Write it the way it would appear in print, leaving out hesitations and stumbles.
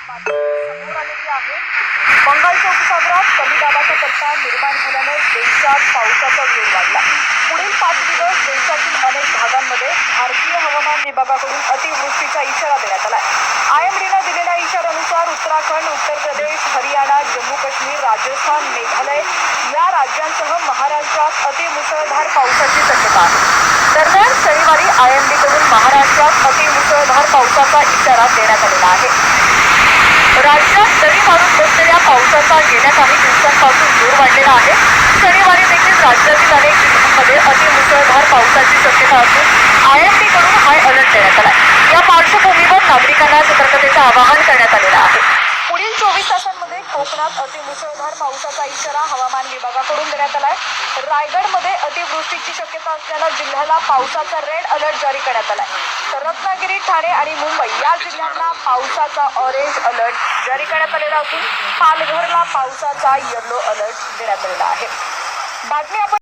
बातमी समोर आलेली आहे। बंगालच्या उपसागरात कमी दाबाचा पट्टा निर्माण झाल्याने देशात पावसाचा जोर वाढला। पुढील 5 दिवस देशातील अनेक भागांमध्ये भारतीय हवामान विभागाकडून अतिवृष्टीचा इशारा देण्यात आला आहे। आयएमडीने दिलेल्या इशाऱ्यानुसार उत्तराखंड, उत्तर प्रदेश, हरियाणा, जम्मू काश्मीर, राजस्थान, मेघालय या राज्यांसह महाराष्ट्रात अतिमुसळधार पावसाची शक्यता आहे। दरम्यान शनिवारी आयएमडीकडून महाराष्ट्रात अतिमुसळधार पावसाचा इशारा देण्यात आलेला आहे। राज्यात दडी मारून बसलेल्या पावसाचा गेल्या काही दिवसांपासून जोर वाढलेला आहे। शनिवारी देखील राज्यातील अनेक जिल्ह्यांमध्ये अतिमुसळधार पावसाची शक्यता असून आयएमडीकडून हाय अलर्ट देण्यात आला आहे। या पार्श्वभूमीवर नागरिकांना सतर्कतेचं आवाहन करण्यात आलेलं आहे। पुढील 24 तासांमध्ये कोकणात अतिमुसळधार पावसाचा इशारा हवामान विभागाकडून देण्यात आला आहे। रायगडमध्ये अतिवृष्टीची शक्यता असल्यानं जिल्ह्याला पावसाचा रेड अलर्ट जारी करण्यात आला आहे। तर रत्नागिरी, ठाणे आणि मुंबई या जिल्ह्यांना पावसाचा ऑरेंज अलर्ट जारी करण्यात आलेला असून पालघरला पावसाचा येलो अलर्ट देण्यात आलेला आहे। बातमी आपण